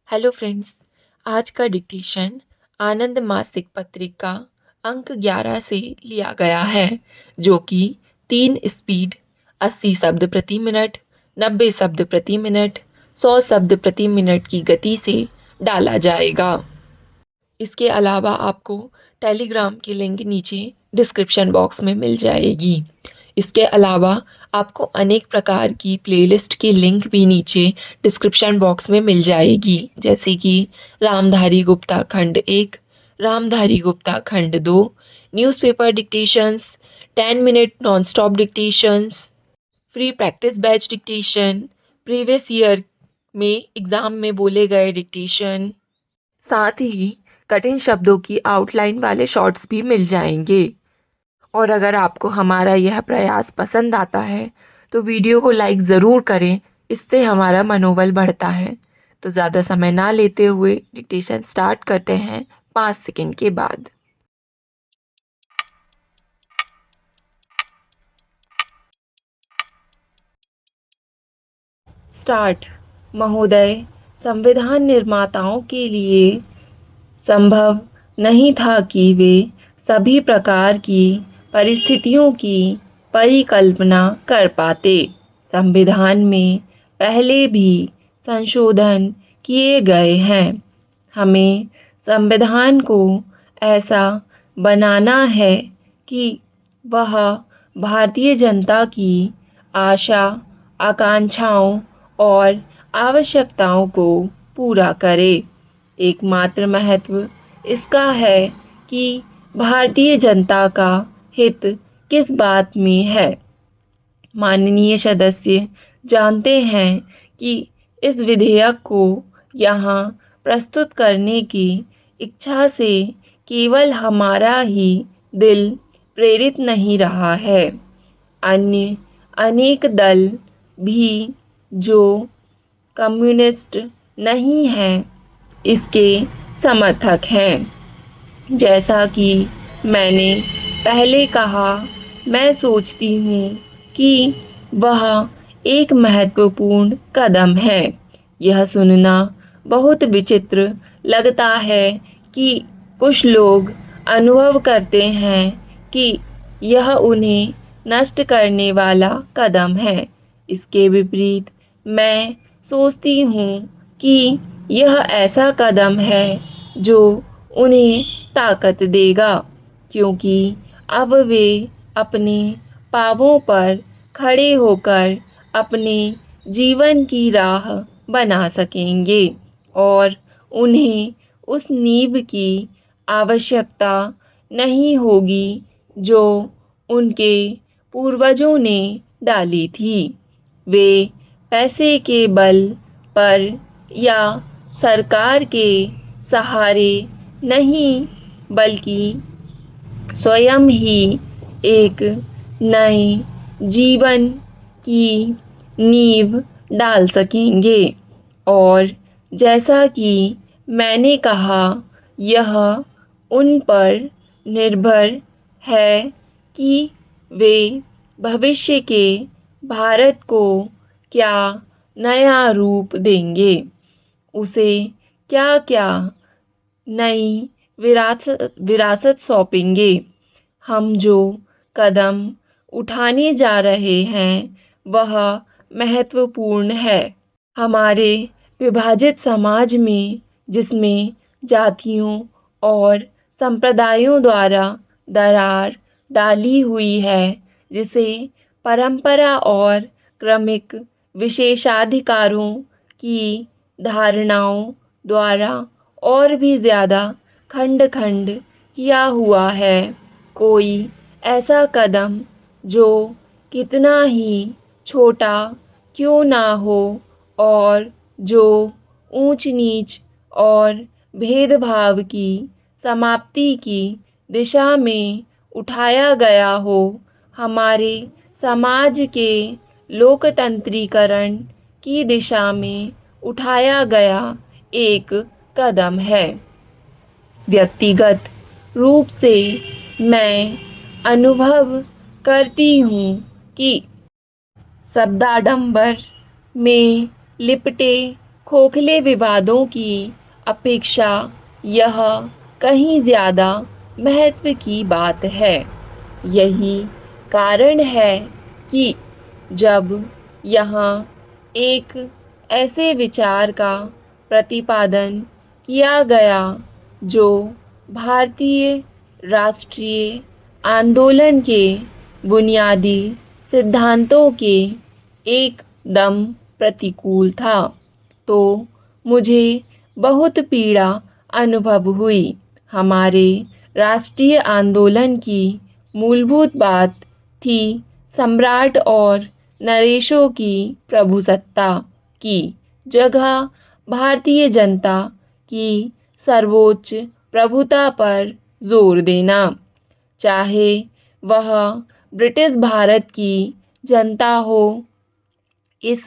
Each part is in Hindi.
Hello friends. आज का डिक्टेशन आनंद मासिक पत्रिका अंक 11 से लिया गया है, जो कि 3 स्पीड 80 शब्द प्रति मिनट, 90 शब्द प्रति मिनट, 100 शब्द प्रति मिनट की गति से डाला जाएगा। इसके अलावा आपको टेलीग्राम की लिंक नीचे डिस्क्रिप्शन बॉक्स में मिल जाएगी। इसके अलावा आपको अनेक प्रकार की प्लेलिस्ट की लिंक भी नीचे डिस्क्रिप्शन बॉक्स में मिल जाएगी, जैसे कि रामधारी गुप्ता खंड 1, रामधारी गुप्ता खंड 2, newspaper dictations, 10 minute non stop dictations, free practice batch dictation, previous year में एग्ज़ाम में बोले गए डिक्टेशन, साथ ही कठिन शब्दों की आउटलाइन वाले शॉर्ट्स भी मिल जाएंगे। और अगर आपको हमारा यह प्रयास पसंद आता है तो वीडियो को लाइक ज़रूर करें, इससे हमारा मनोबल बढ़ता है। तो ज़्यादा समय ना लेते हुए डिक्टेशन स्टार्ट करते हैं 5 सेकंड के बाद। स्टार्ट। महोदय, संविधान निर्माताओं के लिए संभव नहीं था कि वे सभी प्रकार की परिस्थितियों की परिकल्पना कर पाते। संविधान में पहले भी संशोधन किए गए हैं। हमें संविधान को ऐसा बनाना है कि वह भारतीय जनता की आशा, आकांक्षाओं और आवश्यकताओं को पूरा करे। एकमात्र महत्व इसका है कि भारतीय जनता का हित किस बात में है। माननीय सदस्य जानते हैं कि इस विधेयक को यहाँ प्रस्तुत करने की इच्छा से केवल हमारा ही दिल प्रेरित नहीं रहा है, अन्य अनेक दल भी जो कम्युनिस्ट नहीं हैं इसके समर्थक हैं। जैसा कि मैंने पहले कहा, मैं सोचती हूँ कि वह एक महत्वपूर्ण कदम है। यह सुनना बहुत विचित्र लगता है कि कुछ लोग अनुभव करते हैं कि यह उन्हें नष्ट करने वाला कदम है। इसके विपरीत मैं सोचती हूँ कि यह ऐसा कदम है जो उन्हें ताकत देगा, क्योंकि अब वे अपने पांवों पर खड़े होकर अपने जीवन की राह बना सकेंगे और उन्हें उस नींव की आवश्यकता नहीं होगी जो उनके पूर्वजों ने डाली थी। वे पैसे के बल पर या सरकार के सहारे नहीं, बल्कि स्वयं ही एक नए जीवन की नींव डाल सकेंगे। और जैसा कि मैंने कहा, यह उन पर निर्भर है कि वे भविष्य के भारत को क्या नया रूप देंगे, उसे क्या क्या नई विरासत सौंपेंगे। हम जो कदम उठाने जा रहे हैं वह महत्वपूर्ण है। हमारे विभाजित समाज में, जिसमें जातियों और संप्रदायों द्वारा दरार डाली हुई है, जिसे परंपरा और क्रमिक विशेषाधिकारों की धारणाओं द्वारा और भी ज़्यादा खंड खंड किया हुआ है। कोई ऐसा कदम जो कितना ही छोटा क्यों ना हो और जो ऊंच नीच और भेदभाव की समाप्ति की दिशा में उठाया गया हो, हमारे समाज के लोकतंत्रीकरण की दिशा में उठाया गया एक कदम है। व्यक्तिगत रूप से मैं अनुभव करती हूँ कि शब्दाडंबर में लिपटे खोखले विवादों की अपेक्षा यह कहीं ज़्यादा महत्व की बात है। यही कारण है कि जब यहाँ एक ऐसे विचार का प्रतिपादन किया गया जो भारतीय राष्ट्रीय आंदोलन के बुनियादी सिद्धांतों के एकदम प्रतिकूल था, तो मुझे बहुत पीड़ा अनुभव हुई। हमारे राष्ट्रीय आंदोलन की मूलभूत बात थी सम्राट और नरेशों की प्रभुसत्ता की जगह भारतीय जनता की सर्वोच्च प्रभुता पर जोर देना, चाहे वह ब्रिटिश भारत की जनता हो। इस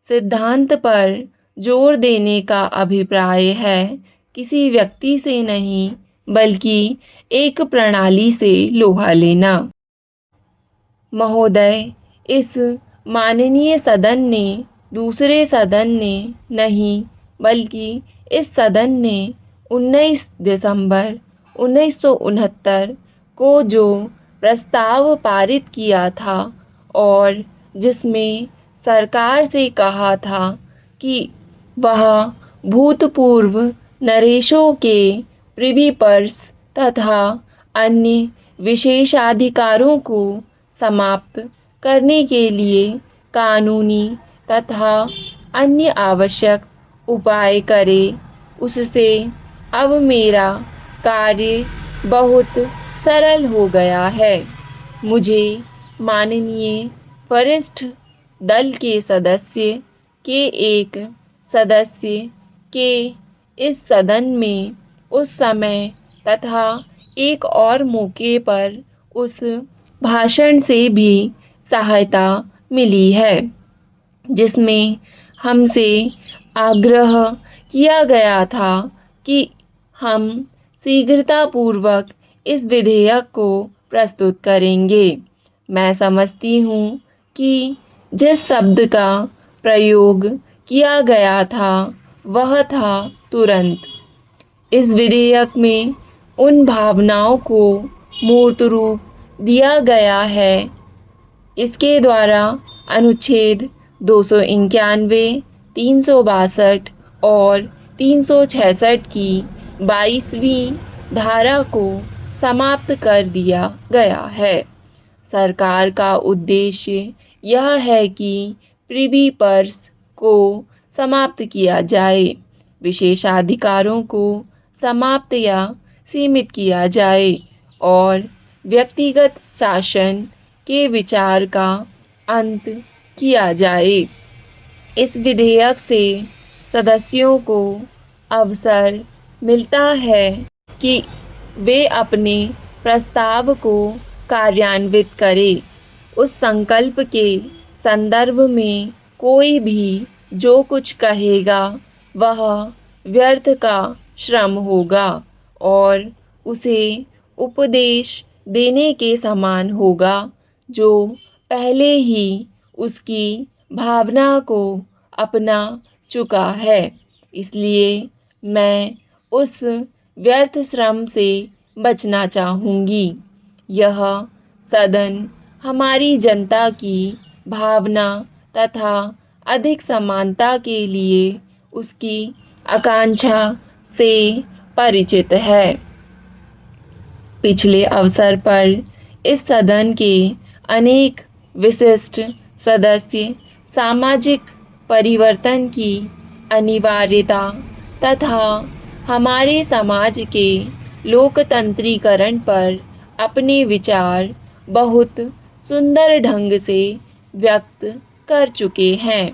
सिद्धांत पर जोर देने का अभिप्राय है किसी व्यक्ति से नहीं, बल्कि एक प्रणाली से लोहा लेना। महोदय, इस माननीय सदन ने, दूसरे सदन ने नहीं, बल्कि इस सदन ने 19 दिसंबर 1969 को जो प्रस्ताव पारित किया था और जिसमें सरकार से कहा था कि वह भूतपूर्व नरेशों के प्रिवी पर्स तथा अन्य विशेषाधिकारों को समाप्त करने के लिए कानूनी तथा अन्य आवश्यक उपाय करे, उससे अब मेरा कार्य बहुत सरल हो गया है। मुझे माननीय वरिष्ठ दल के सदस्य के एक सदस्य के इस सदन में उस समय तथा एक और मौके पर उस भाषण से भी सहायता मिली है, जिसमें हमसे आग्रह किया गया था कि हम शीघ्रतापूर्वक इस विधेयक को प्रस्तुत करेंगे। मैं समझती हूँ कि जिस शब्द का प्रयोग किया गया था वह था तुरंत। इस विधेयक में उन भावनाओं को मूर्त रूप दिया गया है। इसके द्वारा अनुच्छेद 291, 362 और 366 की 22वीं धारा को समाप्त कर दिया गया है। सरकार का उद्देश्य यह है कि प्रिवी पर्स को समाप्त किया जाए, विशेषाधिकारों को समाप्त या सीमित किया जाए और व्यक्तिगत शासन के विचार का अंत किया जाए। इस विधेयक से सदस्यों को अवसर मिलता है कि वे अपने प्रस्ताव को कार्यान्वित करें। उस संकल्प के संदर्भ में कोई भी जो कुछ कहेगा वह व्यर्थ का श्रम होगा और उसे उपदेश देने के समान होगा जो पहले ही उसकी भावना को अपना चुका है। इसलिए मैं उस व्यर्थ श्रम से बचना चाहूँगी। यह सदन हमारी जनता की भावना तथा अधिक समानता के लिए उसकी आकांक्षा से परिचित है। पिछले अवसर पर इस सदन के अनेक विशिष्ट सदस्य सामाजिक परिवर्तन की अनिवार्यता तथा हमारे समाज के लोकतंत्रीकरण पर अपने विचार बहुत सुंदर ढंग से व्यक्त कर चुके हैं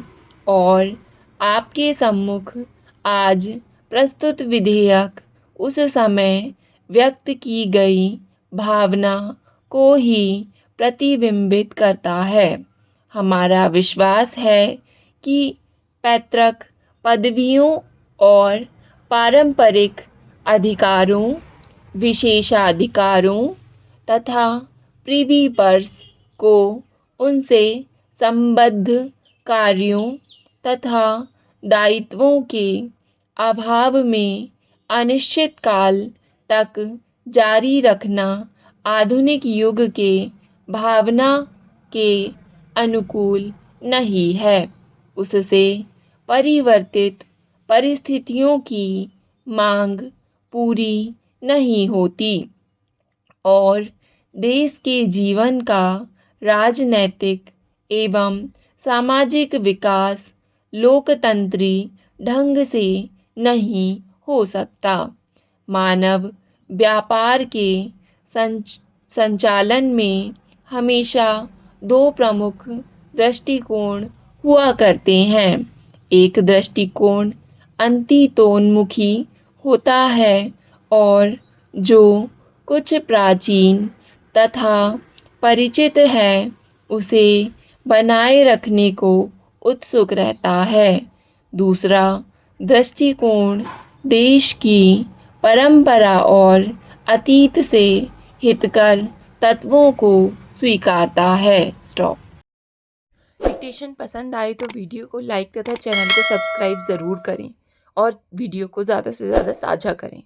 और आपके सम्मुख आज प्रस्तुत विधेयक उस समय व्यक्त की गई भावना को ही प्रतिबिंबित करता है। हमारा विश्वास है कि पैतृक पदवियों और पारंपरिक अधिकारों, विशेषाधिकारों तथा प्रिवी पर्स को उनसे संबद्ध कार्यों तथा दायित्वों के अभाव में अनिश्चित काल तक जारी रखना आधुनिक युग के भावना के अनुकूल नहीं है। उससे परिवर्तित परिस्थितियों की मांग पूरी नहीं होती और देश के जीवन का राजनैतिक एवं सामाजिक विकास लोकतंत्री ढंग से नहीं हो सकता। मानव व्यापार के संचालन में हमेशा दो प्रमुख दृष्टिकोण हुआ करते हैं। एक दृष्टिकोण अंतर्तोन्मुखी होता है और जो कुछ प्राचीन तथा परिचित है उसे बनाए रखने को उत्सुक रहता है। दूसरा दृष्टिकोण देश की परंपरा और अतीत से हितकर तत्वों को स्वीकारता है। स्टॉप। डिक्टेशन पसंद आए तो वीडियो को लाइक तथा चैनल को सब्सक्राइब ज़रूर करें और वीडियो को ज़्यादा से ज़्यादा साझा करें।